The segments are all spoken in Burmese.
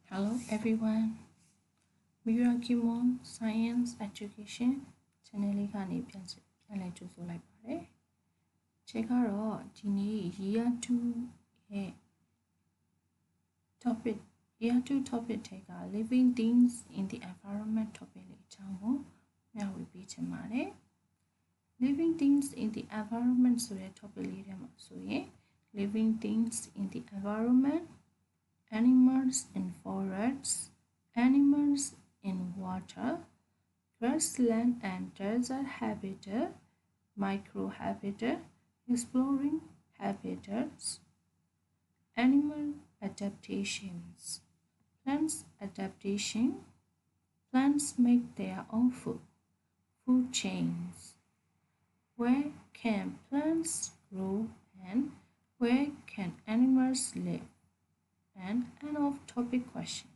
Hello everyone. Mirakimon Science Education Channel လေးကနေပြန်လည်ကြိုဆိုလိုက်ပါတယ်။ချက်ကတော့ဒီနေ့ Year 2 ရဲ့ Year 2 topic ထဲက Living Things in the Environment topic လေးအကြောင်းကိုမျှဝေပေးချင်ပါတယ်။ Living Things in the Environment ဆိုတဲ့ topic လေးထဲမှာဆိုရင် Living Things in the Environment, Animals in Forests, Animals in Water, Grassland and Desert Habitat, Microhabitat, Exploring Habitats, Animal Adaptations, Plants Adaptation, Plants make their own food chains. Where can plants grow and where can animals live? And end of topic question.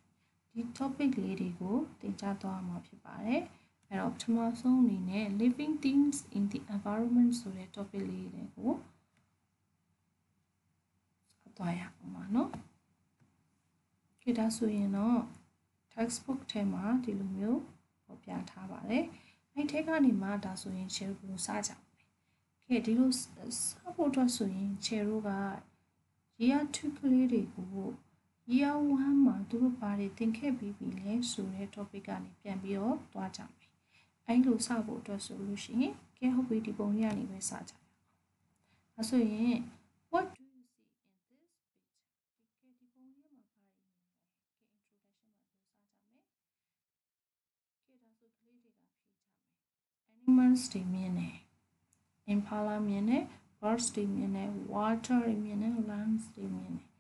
ဒီ topic လေးတွေကိုသင်ကြားသွားမှာဖြစ်ပါတယ်။အဲ့တော့ပထမဆုံးအနေနဲ့ living things in the environment ဆိုတဲ့ topic လေးတွေကိုသွားရအောင်ပါနော်။ဒါဆိုရင်တော့ textbook ထဲမှာဒီလိုမျိုးပေါ်ပြထားပါတယ်။အဲ့ထဲကနေမှဒါဆိုရင် share ကိုစကြအောင်။ဒီလိုစဖို့အတွက်ဆိုရင် share က year 2 ကလေးတွေကို year 1 မှာသူတို့ဘာတွေသင်ခဲ့ပြီးပြီလဲဆိုတဲ့ topic ကနေပြန်ပြီးတော့သွားကြမယ်။အဲ့လိုစဖို့အတွက်ဆိုလို့ရှိရင်ကဲဟုတ်ပြီဒီပုံလေးကနေပဲစကြရအောင်။ဒါဆိုရင် what do you see in this picture ဒီပုံလေးမှာဘာတွေမြင်လဲ။ကဲ introduction မှာပြောစကြမယ်။ကဲဒါဆိုကလေးတွေကဖြေကြမယ်။ animals တွေမြင်တယ် impala မြင်တယ် birds တွေမြင်တယ် water တွေမြင်တယ် lands တွေမြင်တယ်။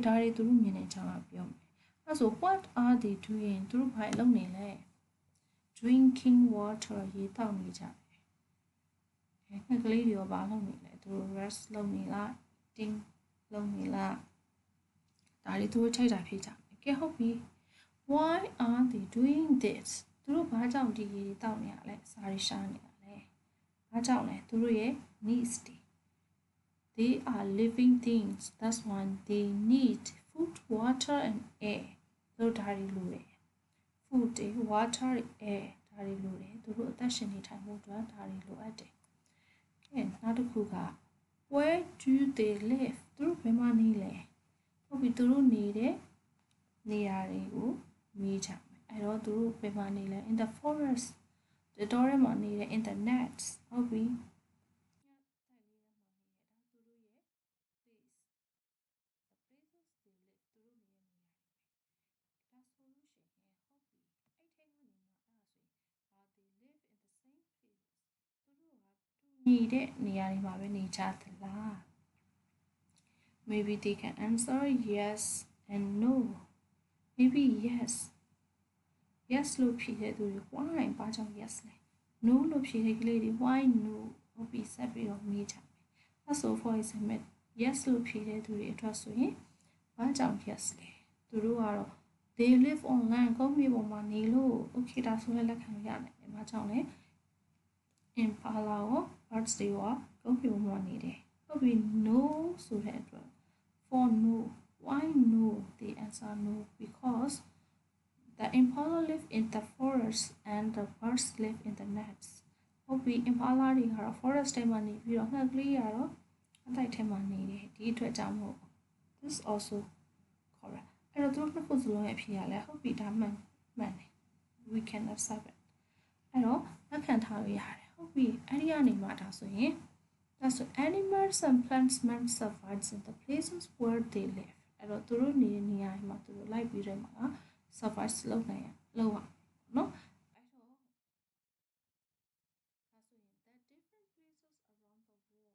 ဒါတွေသူတို့မြင်တဲ့အကြောင်းအပြောမယ်။အဲဆို what are they doing သူတို့ဘာလုပ်နေလဲ drinking water ရေတောက်နေကြတယ်။ငှက်ကလေးတွေရောဘာလုပ်နေလဲသူတို့ rest လုပ်နေလား eating လုပ်နေလားဒါတွေသူတို့ချိန်တာဖြေကြမယ်။ကဲဟုတ်ပြီ why are they doing this သူတို့ဘာကြောင့်ဒီရေတောက်နေရလဲစာရီရှာနေရလဲဘာကြောင့်လဲသူတို့ရဲ့ needs တွေThey are living things. That's why they need food, water, and air. သူတို့ဒါတွေလိုတယ် Food, water, air ဒါတွေလိုတယ်သူတို့အသက်ရှင်နေထိုင်ဖို့အတွက်ဒါတွေလိုအပ်တယ်။ကဲနောက်တစ်ခုက Where do they live? သူတို့ဘယ်မှာနေလဲဟုတ်ပြီသူတို့နေတဲ့နေရာတွေကိုမေးကြမယ်။အဲ့တော့သူတို့ဘယ်မှာနေလဲ In the forest တောထဲမှာနေတယ် In the nets ဟုတ်ပြီနေတဲ့နေရာတွေမှာပဲနေကြသလား Maybe they can answer yes and no Maybe yes လို့ဖြေတဲ့သူတွေ why ဘာကြောင့် yes လဲ no လို့ဖြေတဲ့ကလေးတွေ why no ဟုတ်ပြီဆက်ပြီးတော့မေးကြမယ်အဲဆို for example yes လို့ဖြေတဲ့သူတွေအတွက်ဆိုရင်ဘာကြောင့် yes လဲသူတို့ကတော့ they live on land ကုန်းမြေပေါ်မှာနေလို့ okay ဒါဆိုလည်းလက်ခံရတယ်ဘာကြောင့်လဲ impala ရော birds တွေရောကုန်းမြေပေါ်မှာနေတယ်ဟုတ်ပြီ no ဆိုတဲ့အတွက် for no why no they answer no because the impala live in the forest and the birds live in the nets ဟုတ်ပြီ impala တွေကတော့ forest ထဲမှာနေပြီးတော့ငှက်ကလေးကတော့အတိုက်ထဲမှာနေတယ်ဒီအတွက်ကြောင့်မို့ this also correct အဲ့တော့သူတို့နှစ်ခုစလုံးရဲ့အဖြေရလဲဟုတ်ပြီဒါမှန်တယ် we can accept it အဲ့တော့လက်ခံထားလို့ရတယ်ဟုတ်ပြီအဲ့ဒီကနေမှဒါဆိုရင်animals and plants must survive in the places where they live အဲ့တော့သူတို့နေတဲ့နေရာမှာသူတို့လိုက်ပြီးတော့မှာ survive လုပ်နိုင်ရလောက်အောင်နော်အဲ့တော့ဒါဆိုရင် the different places around the world are called habitat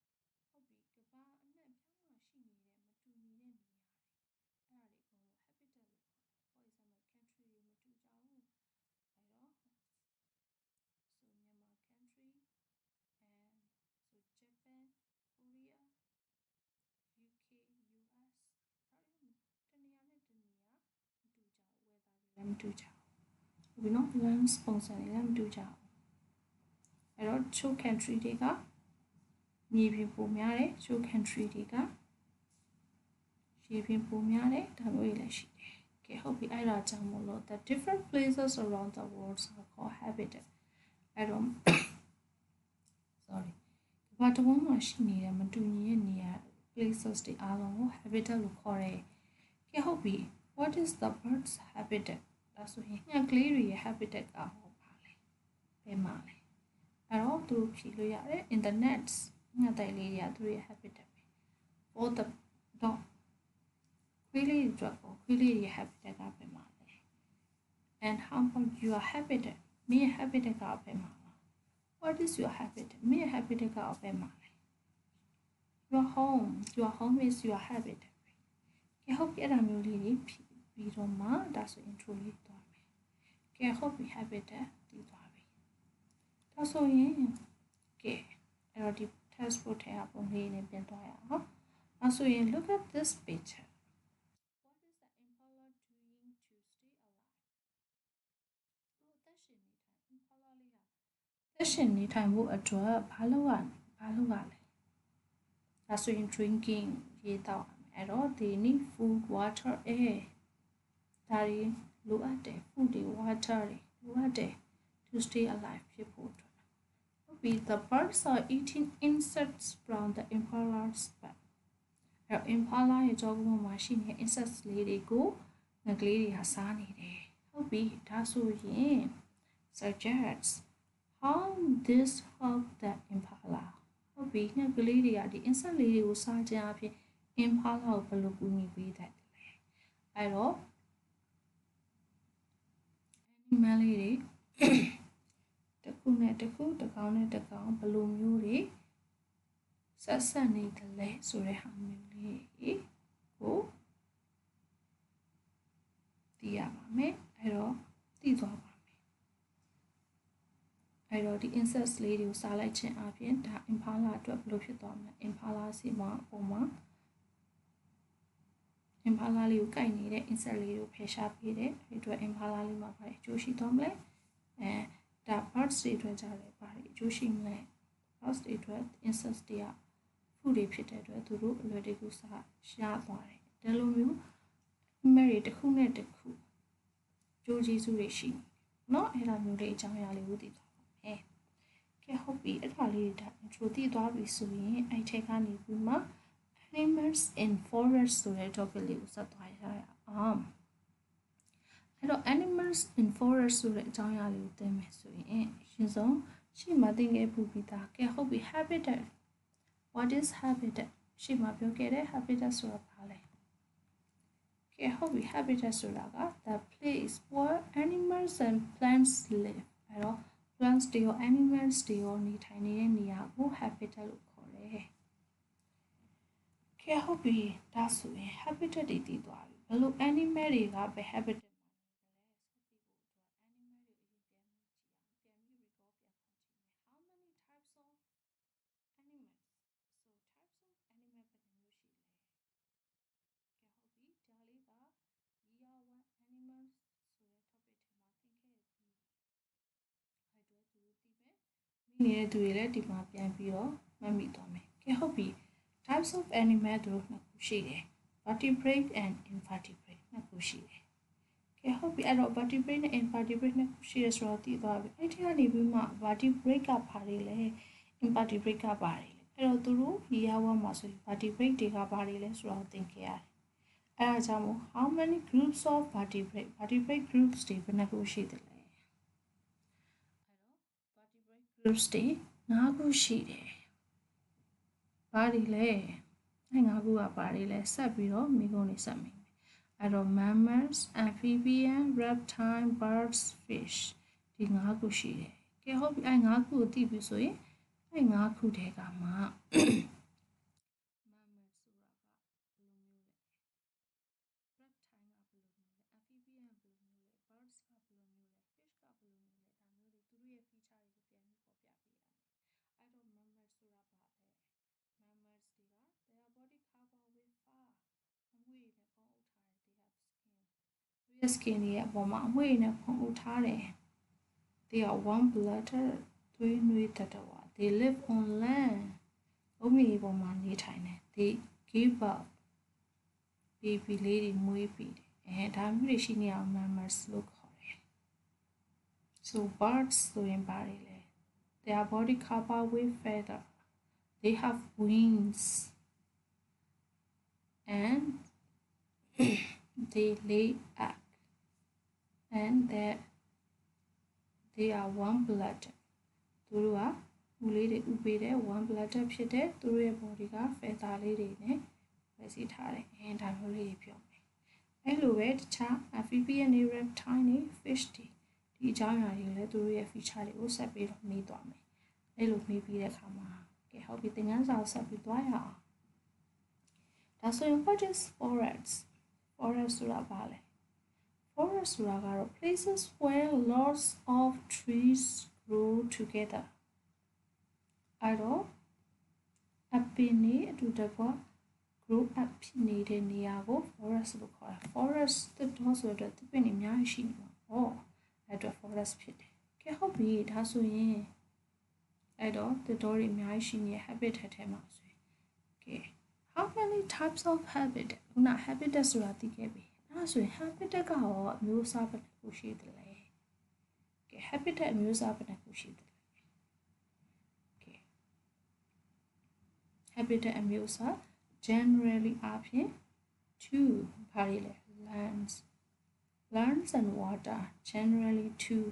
ဟုတ်ပြီကမ္ဘာအနှံ့အပြားမှာရှိနေတဲ့မတူညီတဲ့နေရာတွေအဲ့ဒါတွေအကုန်လုံး habitat လို့ခေါ်တယ် for example country တွေမတူကြဘူးအဲ့တော့ so Myanmar country and so Japan Korea UK US ဒါတွေတနေရာနဲ့တနေရာမတူကြဘူး weather တွေလည်းမတူကြဘူးဟုတ်ပြီနော် lands ပုံစံတွေလည်းမတူကြဘူးအဲ့တော့ ချို country တွေကမြေပြင်ပိုများတယ်ချို country တွေကရေ ရေပြင်ပိုများတယ်ဒါမျိုးတွေလည်းရှိတယ်ကဲဟုတ်ပြီအဲ့ဒါကြောင့်မို့လို့ the different places around the world are called habitat အဲ့တော့ sorry ဘာတဝန်းမှာရှိနေတဲ့မတူညီတဲ့နေရာ places တွေအားလုံးကို habitat လို့ခေါ်တယ်ကဲဟုတ်ပြီ what is the bird's habitat ဒါဆိုရင်ငှက်ကလေးတွေရဲ့ habitat ကဟောပါလဲဘယ်မှာလဲအဲ့တော့သူတို့ဖြေလို့ရတယ် in the nets ငှက်တိုက်လေးတွေကသူတို့ရဲ့ habitat ပဲ for the dog ခွေးလေးတွေအတွက်ခွေးလေးတွေရဲ့ habitat ကဘယ်မှာလဲ and how about your habitat မင်းရဲ့ habitat ကဘယ်မှာလဲ what is your habitat မင်းရဲ့ habitat ကဘယ်မှာလဲ your home is your habitat ကဲဟုတ်ပြီအဲ့ဒါမျိုးလေးတွေပြီးတော့မှဒါဆို intro လေးသွားမယ်ကဲဟုတ်ပြီ habitat ပြီးသွားပြီဒါဆိုရင်ကဲအဲ့တော့ဒီ textbook ထဲကပုံလေးနဲ့ပြန်သွားရအောင်ဒါဆိုရင် look at this picture what is the impala doing to stay alive သူသက်ရှင်နေထိုင် impala လေးဟာသက်ရှင်နေထိုင်ဖို့အတွက်ဘာလုပ်ရလဲဒါဆိုရင် drinking ရေတောက်အဲ့တော့ they need food water air ဒါတွေလိုအပ်တယ် food တွေ water တွေလိုအပ်တယ် to stay alive ဖြစ်ဖို့အတွက်ဟုတ်ပြီ the birds are eating insects from the impala's back အဲ့တော့ impala ရဲ့ကြောကုန်းမှာရှိနေတဲ့ insects လေးတွေကိုငှက်ကလေးတွေကစားနေတယ်ဟုတ်ပြီဒါဆိုရင် suggest how this help the impala ဟုတ်ပြီငှက်ကလေးတွေကဒီ insect လေးတွေကိုစားခြင်းအပြင် impala ကိုဘယ်လိုကူညီပေးတတ်လဲအဲ့တော့ animal လေးတွေတစ်ခုနဲ့တစ်ခုတစ်ကောင်နဲ့တစ်ကောင်ဘယ်လိုမျိုးတွေဆက်ဆက်နေတယ်လဲဆိုတဲ့ဟာမျိုးလေးကိုသိရပါမယ်အဲ့တော့သိသွားပါမယ်အဲ့တော့ဒီ insects လေးတွေကိုစားလိုက်ခြင်းအပြင်ဒါ impala အတွက်ဘယ်လိုဖြစ်သွားမလဲ impala စီမှာပုံမှာ impala လေးကိုကိုက်နေတဲ့ insect လေးကိုဖယ်ရှားပေးတယ်အဲ့အတွက် impala လေးမှာဘာအကျိုးရှိသွားမလဲဒါ birds တွေအတွက်ကြတယ်ဘာအကျိုးရှိမလဲ birds တွေအတွက် insects တွေက food တွေဖြစ်တဲ့အတွက်သူတို့အလွယ်တကူစားရသွားတယ်ဒါလိုမျိုး animal တွေတစ်ခုနဲ့တစ်ခုကြိုးကျေးဇူးတွေရှိနေเนาะအဲ့ဒါမျိုးလေးအကြောင်းအရာလေးကိုသိသွားပါမယ်ကဲဟုတ်ပြီအဲ့ဒါလေးဒါ intro သိသွားပြီဆိုရင်အဲ့ထက်ကနေပြီးမှ animals in forest ဆိုတဲ့ topic လေးကိုဆက်သွားရအောင်အဲ့တော့ animals in forest ဆိုတဲ့အကြောင်းအရာလေးကိုသိမယ်ဆိုရင်အရင်ဆုံးရှေ့မှာသင်ခဲ့ပူပြီးသားကဲဟုတ်ပြီ habitat what is habitat ရှေ့မှာပြောခဲ့တဲ့ habitat ဆိုတာဘာလဲကဲဟုတ်ပြီ habitat ဆိုတာက the place where animals and plants live အဲ့တော့ plants တွေရော animals တွေရောနေထိုင်နေတဲ့နေရာကို habitat လို့ခေါ်တယ်ကဲဟုတ်ပြီဒါဆိုရင် habitat တွေသိသွားပြီဘယ်လို animal တွေကပဲ habitat မှာနေလဲဆက်သိဖို့အတွက် animal တွေကိုအရင်ပြန်ပြီးrecall ပြန်ခေါ်ကြည့်မယ် how many types of animals so types of animal ဘယ်နှမျိုးရှိလဲကဲဟုတ်ပြီဒါလေးက year 1 animals ဆိုတဲ့ topic ထဲမှာသင်ခဲ့ပြီးပြီအဲ့တော့သူတို့သိမယ်မိနေတဲ့သူတွေလည်းဒီမှာပြန်ပြီးတော့မှတ်မိသွားမယ်ကဲဟုတ်ပြီ types of animal တို့နှစ်ခုရှိတယ် vertebrate and invertebrate နှစ်ခုရှိတယ်ကဲဟုတ်ပြီအဲ့တော့ vertebrate နဲ့ invertebrate နှစ်ခုရှိရဆိုတော့သိသွားပြီအဲ့ဒီကနေပြီးမှ vertebrate ကဘာတွေလဲ invertebrate ကဘာတွေလဲအဲ့တော့သူတို့ဒီရောက်မှာဆိုရင် vertebrate တွေကဘာတွေလဲဆိုတော့သင်ခဲ့ရတယ်အဲ့ဒါကြောင့်မို့ how many groups of vertebrate groups တွေဘယ်နှခုရှိတယ်လဲအဲ့တော့ vertebrate groups တွေ5ခုရှိတယ်ဘာတွေလဲအဲ့5ခုကဘာတွေလဲဆက်ပြီးတော့မိကုန်းတွေဆက်မယ်အဲ့တော့ mammals amphibian reptile birds fish ဒီ5ခုရှိတယ်ကဲဟုတ်ပြီအဲ့5ခုကိုသိပြီဆိုရင်အဲ့5ခုထဲကမှ mammals ဆိုတာကဘယ်လိုမျိုးလဲ reptile ကဘယ်လိုမျိုးလဲ amphibian ကဘယ်လိုမျိုးလဲ birds ကဘယ်လိုမျိုးလဲ fish ကဘယ်လိုမျိုးလဲဒါမျိုးတွေသူတို့ရဲ့ feature တွေကိုပြန်ပြီးဖော်ပြပေးရမယ်အဲ့တော့ mammals ဆိုတာဘာလဲ mammals တွေက their body cover with fur အမွှေးတွေနဲ့ဖုံးအုပ်ထားတယ် they have skin သူရဲ့ skin တွေရဲ့အပေါ်မှာအမွှေးတွေနဲ့ဖုံးအုပ်ထားတယ် they are warm blooded သွေးနွေးတတ်တော် they live on land အုတ်မြေပေါ်မှာနေထိုင်တယ် they give up baby လေးတွေမွေးပြီးတယ်ဒါမျိုးတွေရှိနေအောင် mammals လို့ခေါ်တယ် so birds ဆိုရင်ပါတယ်လေ their body covered with feather they have wings and they lay egg and they are warm blooded သူတို့ကဦးလေးတွေဥပေးတဲ့ warm blooded ဖြစ်တဲ့သူတို့ရဲ့ body က feather လေးတွေနဲ့ပဲစီထားတယ်ဒါမျိုးလေးတွေပြောမယ်အဲ့လိုပဲတခြား amphibian တွေ reptile တွေ fish တွေဒီအကြောင်းအရာတွေလည်းသူတို့ရဲ့ feature တွေကိုဆက်ပြီးတော့မေးသွားမယ်အဲ့လိုမေးပြီးတဲ့အခါမှာကဲဟုတ်ပြီသင်ခန်းစာကိုဆက်ပြီးသွားရအောင်ဒါဆိုရင် what is forest ဆိုတာဘာလဲ forest ဆိုတာကတော့ places where lots of trees grow together အဲ့တော့အပင်တွေအတူတကွ grow up ဖြစ်နေတဲ့နေရာကို forest လို့ခေါ်တာ forest တော့ဆိုတော့ဒီပင်တွေအများကြီးရှိနေမှာအဲ့တော့ forest ဖြစ်တယ်ကဲဟုတ်ပြီဒါဆိုရင်အဲ့တော့တော်တော်တွေအများကြီးရှိနေတဲ့ habitat ထဲမှာဆိုရင်ကဲ how many types of habitat ခုန habitat ဆိုတာသိခဲ့ပြီအဲ့ဆိုရင် habitat ကရောအမျိုးအစားဘယ်နှခုရှိသလဲကဲ habitat အမျိုးအစားဘယ်နှခုရှိသလဲကဲ habitat အမျိုးအစား generally အပြင် two ဘာတွေလဲ lands and water generally two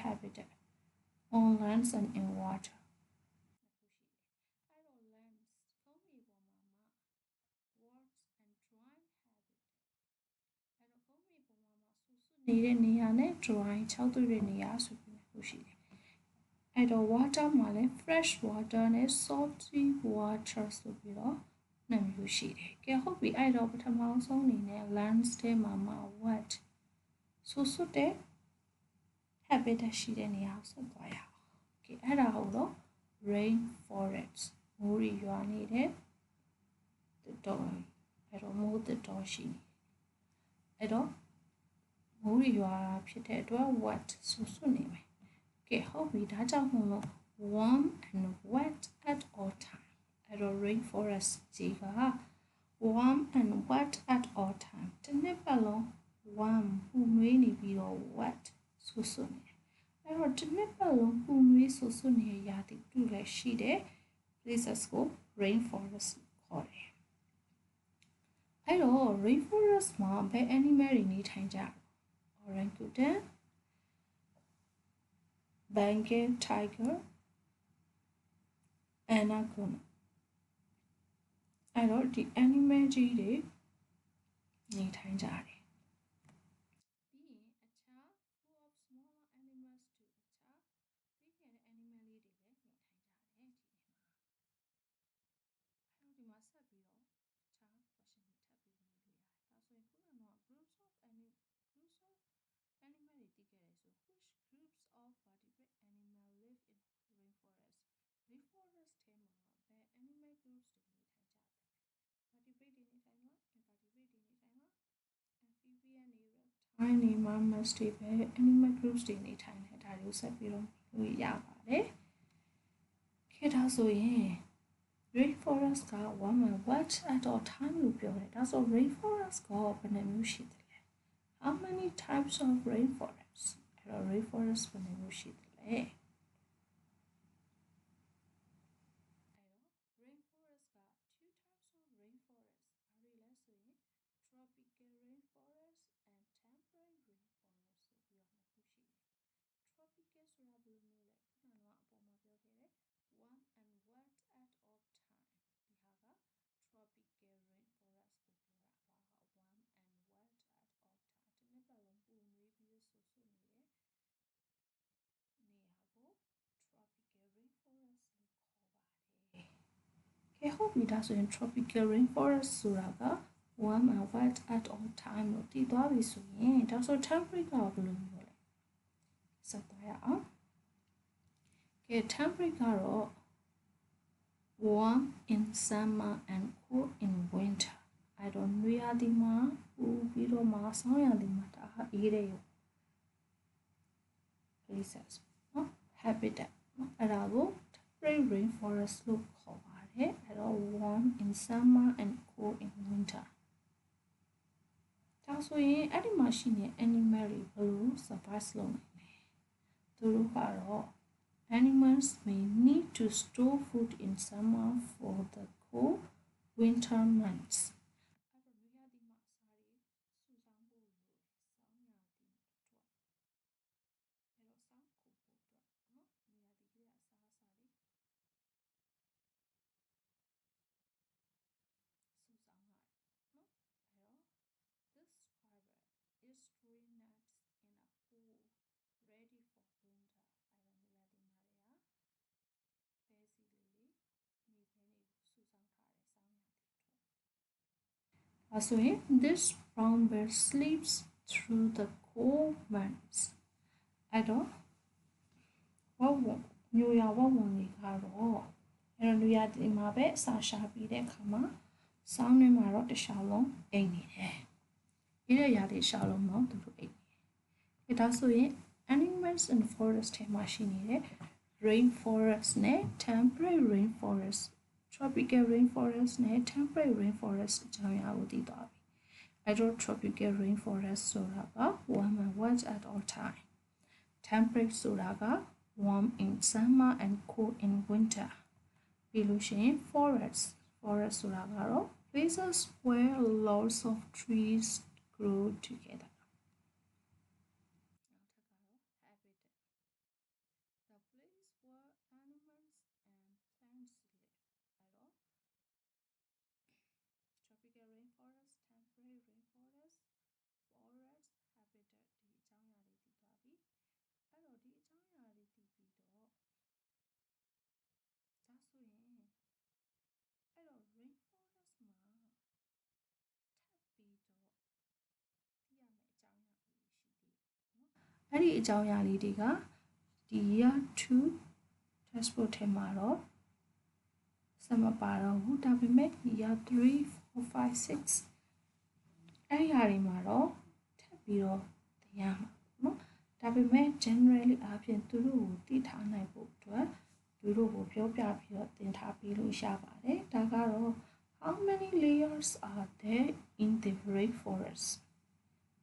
habitat on lands and in water အဲ့တော့ lands ကုန်းမြေပေါ်မှာ words and dry habitat အဲ့တော့ကုန်းမြေပေါ်မှာဆူဆွနေတဲ့နေရာနဲ့ dry ခြောက်သွေ့တဲ့နေရာဆိုပြီးမျိုးရှိတယ်အဲ့တော့ water မှာလည်း fresh water နဲ့ salty water ဆိုပြီးတော့နှစ်မျိုးရှိတယ်ကဲဟုတ်ပြီအဲ့တော့ပထမဆုံးအနေနဲ့ lands ထဲမှာ wet ဆူဆွတဲ့ habitat ရှိတဲ့နေရာကိုဆက်သွားရအောင်ကဲအဲ့ဒါဟုတ်တော့ rain forest မိုးရီရွာနေတဲ့တော်အဲ့တော့မိုးတော်ရှိနေအဲ့တော့မိုးရီရွာဖြစ်တဲ့အတွက် wet ဆူဆွနေမယ်ကဲဟုတ်ပြီဒါကြောင့်မို့လို့ warm and wet at all time အဲ့တော့ rain forest ကြီးက warm and wet at all time တစ်နှစ်ပတ်လုံး warm ပူနွေးနေပြီးတော့ wet ဆူဆွနေတယ်အဲ့တော့တစ်နှစ်ပတ်လုံးပူနွေးဆူဆွနေတဲ့ရာသီဥတုလည်းရှိတယ် places ကို rain forest ခေါ်တယ်အဲ့တော့ rain forest မှာဘယ် animal တွေနေထိုင်ကြ orangutan Bengal tiger anaconda အဲ့တော့ဒီ animal ကြီးတွေနေထိုင်ကြတယ်ပြီးရင်အခြား full of smaller animals too အခြားသေးငယ်တဲ့ animal လေးတွေလည်းနေထိုင်ကြတယ်ဒီထဲမှာအဲ့တော့ဒီမှာဆက်ပြီးတော့အခြား question တွေထပ်ပြီးမေးလို့ရတယ်ဒါဆိုရင်ခုနက groups of animal တွေသိခဲ့တယ်ဆို which groups of vertebrate animal live in rainforest rainforest ထဲမှာဘယ် animal groups တွေနေထိုင်ကြတယ် vertebrate တွေနေထိုင်လား invertebrate တွေနေထိုင်လား amphibian တွေ reptile တွေ mammals တွေပဲ animal groups တွေနေထိုင်တယ်ဒါတွေကိုဆက်ပြီးတော့လို့ရပါတယ်ခေတ်ဒါဆိုရင် rainforest က warm and wet at all time လို့ပြောတယ်ဒါဆို rainforest ကဘယ်နှမျိုးရှိသလဲ how many types of rainforest အဲ့တော့ rainforest ဘယ်နှမျိုးရှိသလဲအဲ့တော့ rainforest က two types of rainforest ဘာတွေလဲဆိုရင် tropical rainforest and temperate rainforest ဆိုပြီးတော့နှစ်ခုရှိတယ် tropical ဆိုတာဘယ်လိုမျိုးလဲခုနကအပေါ်မှာပြောခဲ့တဲ့ warm and wet at all time ဒီဟာက tropical rainforest ကိုပြောတာပါ warm and wet at all time တစ်နှစ်ပတ်လုံးပူနွေးပြီးဆူဆွနေတဲ့နေရာကို tropical rainforest လို့ခေါ်ပါတယ်ကဲဟုတ်ပြီဒါဆိုရင် tropical rainforest ဆိုတာက warm and wet at all time လို့တည်သွားပြီဆိုရင်ဒါဆို temperate ကဘယ်လိုမျိုးလဲဆက်သွားရအောင်ကဲ temperate ကတော့ warm in summer and cool in winter အဲ့တော့နွေရာသီမှာပူပြီးတော့မှဆောင်းရာသီမှာတအားအေးတဲ့ places နော် habitat နော်အဲ့ဒါကို temperate rainforest လို့ခေါ်ပါတယ်အဲ့တော့ warm in summer and cool in winter ဆိုရင်အဲ့ဒီမှာရှိနေ animal တွေဘယ်လို survive လုပ်နိုင်လဲသူတို့ကတော့ animals may need to store food in summer for the cold winter months အဲ့တော့နွေရာသီမှာအစာတွေစုဆောင်းဖို့လိုတယ်ဆောင်းရာသီအတွက်အဲ့တော့ဆောင်းခုဖို့အတွက်နော်နွေရာသီကအစာတွေစုဆောင်းရတယ်နော်အဲ့တော့ this scribe is storing nuts in a hole ready for winter အဲ့တော့နွေရာသီမှာတွေကပဲစီလေးတွေနေဖဲတွေကိုစုဆောင်းထားတယ်ဆောင်းရာသီအတွက်ဆိုရင် this brown bird sleeps through the cold months အဲ့တော့ဝက်ဝံညိုရဝက်ဝံတွေကတော့အဲ့တော့နွေရာသီမှာပဲအစာရှာပြီးတဲ့အခါမှာဆောင်းထဲမှာတော့တစ်လျှောက်လုံးအိမ်နေတယ်ဒီတဲ့ရာသီတစ်လျှောက်လုံးတော့သူတို့အိမ်နေဒါဆိုရင် animals in forest ထဲမှာရှိနေတဲ့ rainforest နဲ့ temperate rainforest tropical rainforest နဲ့ temperate rainforest အကြောင်းအရာကိုသိသွားပြီအဲ့တော့ tropical rainforest ဆိုတာက warm and wet at all time temperate ဆိုတာက warm in summer and cold in winter ပြီးလို့ရှိရင် forest ဆိုတာကတော့ places where lots of trees grow together the place where animals and plants live အဲ့တော့ tropical rainforest temperate rainforest forest habitat ဒီအကြောင်းအရာတွေသိသွားပြီအဲ့တော့ဒီအကြောင်းအရာတွေသိပြီးတော့ဒါဆိုရင်အဲ့တော့ rainforest မှာထပ်ပြီးတော့သိရမယ့်အကြောင်းအရာလေးတွေရှိသေးတယ်နော်အဲ့ဒီအကြောင်းအရာလေးတွေကဒီ year 2 textbook ထဲမှာတော့စမပါတော့ဘူးဒါပေမဲ့ year 3 4 5 6အဲ့ဒီဟာတွေမှာတော့ထပ်ပြီးတော့သိရမှာနော်ဒါပေမဲ့ generally အားဖြင့်သူတို့ကိုသိထားနိုင်ဖို့အတွက်သူတို့ကိုပြောပြပြီးတော့သင်ထားပေးလို့ရပါတယ်ဒါကတော့ how many layers are there in the rainforest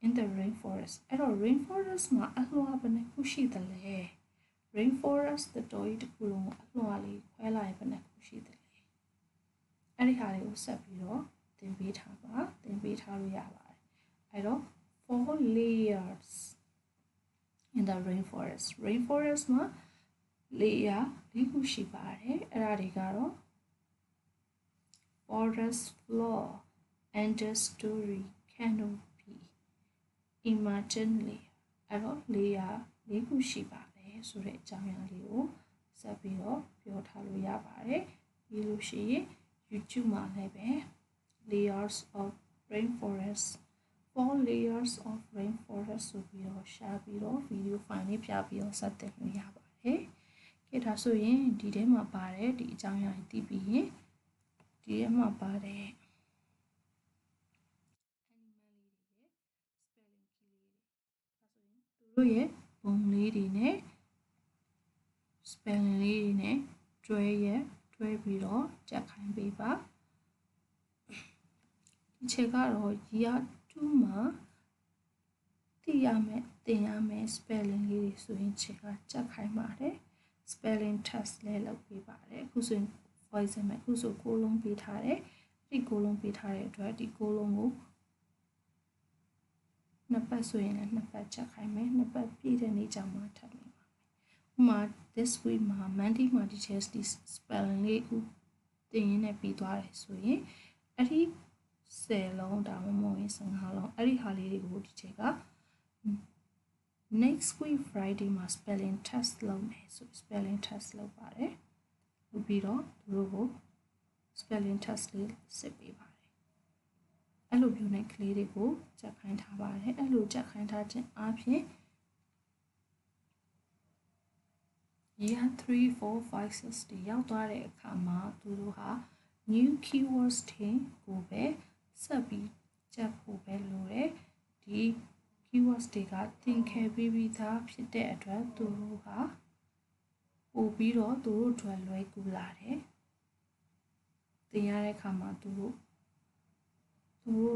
အဲ့တော့ rainforest မှာအလွှာဘယ်နှခုရှိသလဲ rainforest တတော်ကြီးတစ်ခုလုံးကိုအလွှာလေးခွဲလိုက်ဘယ်နှခုရှိသလဲအဲ့ဒီဟာလေးကိုဆက်ပြီးတော့သင်ပေးထားပါသင်ပေးထားလို့ရပါတယ်အဲ့တော့ 4 layers in the rainforest မှာ layer ၄ခုရှိပါတယ်အဲ့ဒါတွေကတော့ forest floor understory canopy emergent layer အဲ့တော့ layer ၄ခုရှိပါတယ်ဆိုတဲ့အကြောင်းအရာလေးကိုဆက်ပြီးတော့ပြောထားလို့ရပါတယ်ပြီးလို့ရှိရင် YouTube မှာလည်းပဲ layers of rainforest 4 layers of rainforest ဆိုပြီးတော့ရှားပြီးတော့ video file လေးပြပြီးတော့ဆက်သင်လို့ရပါတယ်ကဲဒါဆိုရင်ဒီထဲမှာပါတယ်ဒီအကြောင်းအရာတွေသိပြီးရင်ဒီထဲမှာပါတယ် animal လေးတွေရဲ့ spelling key လေးတွေဒါဆိုရင်သူတို့ရဲ့ပုံလေးတွေနဲ့ spelling လေးတွေနဲ့တွဲပြီးတော့ကြက်ခိုင်းပေးပါဒီချက်ကတော့ year 2မှာသိရမယ်သင်ရမယ် spelling လေးတွေဆိုရင်ချက်ကကြက်ခိုင်းပါတယ် spelling test လည်းလုပ်ပေးပါတယ်အခုဆိုရင် for example အခုဆိုကိုလုံးပေးထားတယ်ဒီကိုလုံးပေးထားတဲ့အတွက်ဒီကိုလုံးကိုနှစ်ပတ်ဆိုရင်လည်းနှစ်ပတ်ချက်ခိုင်းမယ်နှစ်ပတ်ပြည့်တဲ့နေ့ကျမှထပ်နေပါမယ်ဥမာ this week မှာ Monday မှာ details ဒီ spelling လေးကိုသင်ရင်းနဲ့ပြီးသွားတယ်ဆိုရင်အဲ့ဒီ10လုံးဒါမှမဟုတ်ရင်15လုံးအဲ့ဒီဟာလေးတွေကိုဒီချက်က next week Friday မှာ spelling test လုပ်မယ်ဆို spelling test လုပ်ပါတယ်လုပ်ပြီးတော့သူတို့ကို spelling test လေးစစ်ပေးပါတယ်အဲ့လိုမျိုးနဲ့ကလေးတွေကိုကြက်ခိုင်းထားပါတယ်အဲ့လိုကြက်ခိုင်းထားခြင်းအပြင် year 3 4 5 6တွေရောက်သွားတဲ့အခါမှာသူတို့ဟာ new keywords တွေကိုပဲဆက်ပြီးကြက်ဖို့ပဲလိုတယ်ဒီ keywords တွေကသင်ခဲ့ပြီးသားဖြစ်တဲ့အတွက်သူတို့ဟာပို့ပြီးတော့သူတို့အတွက်လွယ်ကူလာတယ်သင်ရတဲ့အခါမှာသူတို့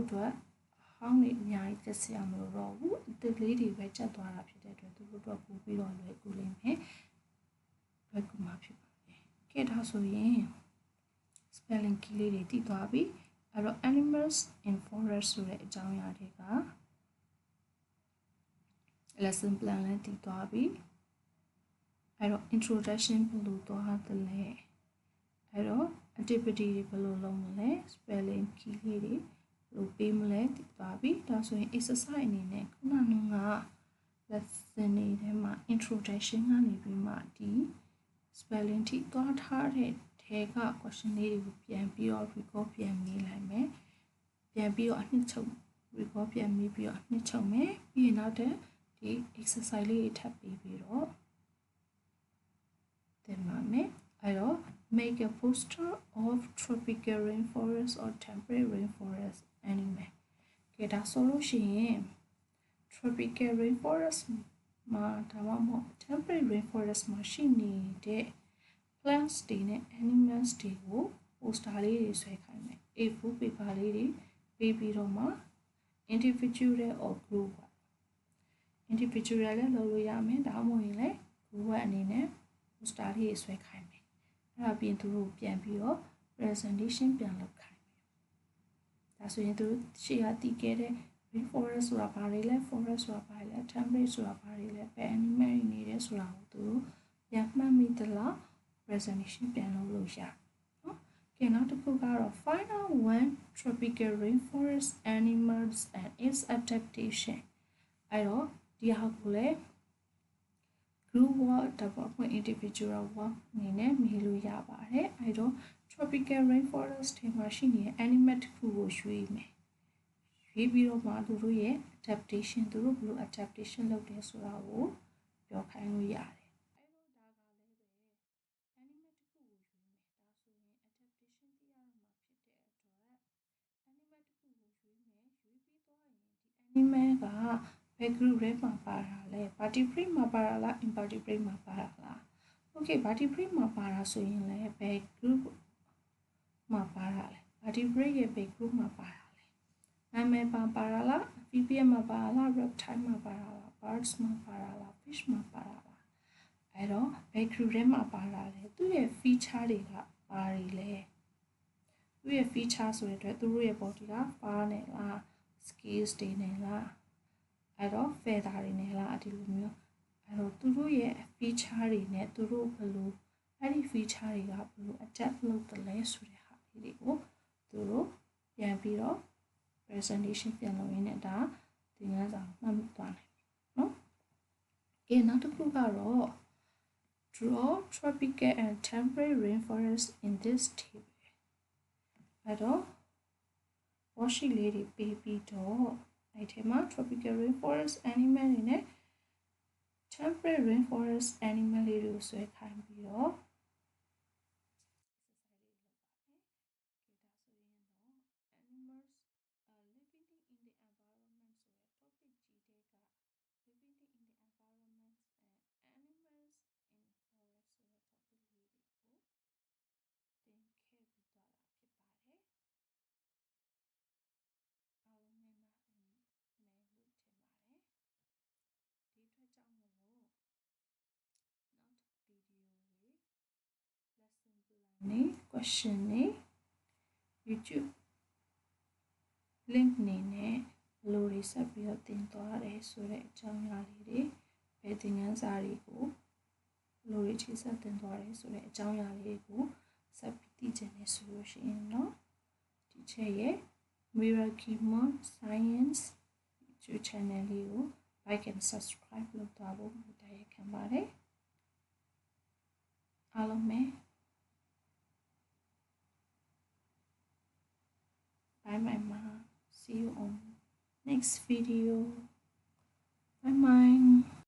အတွက် ခေါင်းတွေအများကြီးတက်စရာမလိုတော့ဘူးအသစ်လေးတွေပဲချက်သွားတာဖြစ်တဲ့အတွက်သူတို့တော့ပို့ပြီးတော့လွယ်ကူလိမ့်မယ်လွယ်ကူမှာဖြစ်ပါတယ်ကဲဒါဆိုရင် spelling key လေးတွေတည်သွားပြီအဲ့တော့ animals in forest ဆိုတဲ့အကြောင်းအရာတွေက lesson plan လည်းတည်သွားပြီအဲ့တော့ introduction ဘယ်လိုသွားသလဲအဲ့တော့ activity တွေဘယ်လိုလုပ်မလဲ spelling key လေးတွေဘယ်လိုပေးမလဲတည်သွားပြီဒါဆိုရင် exercise အနေနဲ့ခုနက lesson တွေထဲမှာ introduction ကနေပြီးမှဒီ spelling ထိသွားထားတဲ့ထဲက question လေးတွေကိုပြန်ပြီးတော့ record ပြန်မေးလိုက်မယ်ပြန်ပြီးတော့အနှစ်ချုပ် record ပြန်မေးပြီးတော့အနှစ်ချုပ်မယ်ပြီးရင်နောက်တဲ့ဒီ exercise လေးတွေထပ်ပြီးတော့သင်ပါမယ်အဲ့တော့ make a poster of tropical rainforest or temperate rainforest animal ကဲဒါဆိုလို့ရှိရင် tropical rainforest မှာဒါမှမဟုတ် temperate rainforest မှာရှိနေတဲ့ plants တွေနဲ့ animals တွေကို poster လေးတွေဆွဲခိုင်းမယ် A4 paper လေးတွေပေးပြီးတော့မှ individual or group individual လည်းလုပ်လို့ရမယ်ဒါမှမဟုတ်ရင်လည်း group အနေနဲ့ poster လေးတွေဆွဲခိုင်းမယ်အဲ့ဒါပြင်သူတို့ပြန်ပြီးတော့ presentation ပြန်လုပ်ခိုင်းမယ်ဒါဆိုရင်သူတို့ရှေ့ကတည်ခဲ့တဲ့ rainforest ဆိုတာဘာတွေလဲ forest ဆိုတာဘာတွေလဲ temperate ဆိုတာဘာတွေလဲဘယ် animal တွေနေတယ်ဆိုတာကိုသူတို့ပြန်မှတ်မိသလား presentation ပြန်လုပ်လို့ရတယ်နော်ကဲနောက်တစ်ခုကတော့ find out when tropical rainforest animals and its adaptation အဲ့တော့ဒီဟာကိုလည်း group work ဒါမှမဟုတ် individual work အနေနဲ့မေးလို့ရပါတယ်အဲ့တော့ tropical rainforest ထဲမှာရှိနေတဲ့ animal တစ်ခုကိုရွေးမယ်ရွေးပြီးတော့မှသူတို့ရဲ့ adaptation သူတို့ဘယ်လို adaptation လုပ်တယ်ဆိုတာကိုပြောခိုင်းလို့ရတယ်အဲ့တော့ဒါကလည်းပဲ animal တစ်ခုကိုရွေးမယ်ဒါဆိုရင် adaptation သိရမှာဖြစ်တဲ့အတွက် animal တစ်ခုကိုရွေးမယ်ရွေးပြီးသွားရင်ဒီ animal ကဘယ် group ထဲမှာပါတာလဲ vertebrate မှာပါတာလား invertebrate မှာပါတာလား okay vertebrate မှာပါတာဆိုရင်လည်းဘယ် group မှာပါတာလဲ vertebrate ရဲ့ဘယ် group မှာပါတာလဲ mammal မှာပါတာလား amphibian မှာပါတာလား reptile မှာပါတာလား birds မှာပါတာလား fish မှာပါတာလားအဲ့တော့ဘယ် group ထဲမှာပါတာလဲသူ့ရဲ့ feature တွေကဘာတွေလဲသူ့ရဲ့ feature ဆိုတဲ့အတွက်သူတို့ရဲ့ body က fur နဲ့လား scales တွေနဲ့လားအဲ့တော့ feather တွေနဲ့လားဒီလိုမျိုးအဲ့တော့သူတို့ရဲ့ feature တွေနဲ့သူတို့ဘယ်လိုအဲ့ဒီ feature တွေကဘယ်လို adapt လုပ်တယ်လဲဆိုတဲ့ဟာလေးတွေကိုသူတို့ပြန်ပြီးတော့ presentation ပြန်လုပ်ရင်းနဲ့ဒါသင်ခန်းစာမှတ်မိသွားနိုင်တယ်နော်ကဲနောက်တစ်ခုကတော့ draw tropical and temperate rainforest in this table အဲ့တော့ worksheet လေးတွေပေးပြီးတော့အဲ့ထဲမှာ tropical rainforest animal တွေနဲ့ temperate rainforest animal လေးတွေကိုဆွဲခိုင်းပြီးတော့ animals living in the environment ဆိုတဲ့ topic ကြီးတဲ့က living in the environment and animals in forest ဆိုတဲ့ topic လေးတွေကိုသင်ခဲ့ပြီးသွားတာဖြစ်ပါတယ်အားလုံးနဲ့နားလည်မယ်လို့ထင်ပါတယ်ဒီအတွက်ကြောင့်မို့လို့နောက်ထပ်ဗီဒီယိုတွေ lesson plan တွေ question တွေ YouTube link နေနဲ့ဘယ်လိုတွေဆက်ပြီးတော့သင်သွားတယ်ဆိုတဲ့အကြောင်းအရာလေးတွေဘယ်သင်ခန်းစာတွေကိုဘယ်လိုတွေချိဆက်သင်သွားတယ်ဆိုတဲ့အကြောင်းအရာလေးတွေကိုဆက်ပြီးသိချင်နေဆိုလို့ရှိရင်เนาะဒီချက်ရဲ့ Mirakimon Science YouTube channel လေးကို like and subscribe လုပ်သွားဖို့တိုက်ရိုက်ခံပါတယ်အားလုံးပဲ bye bye ma see you on next video bye bye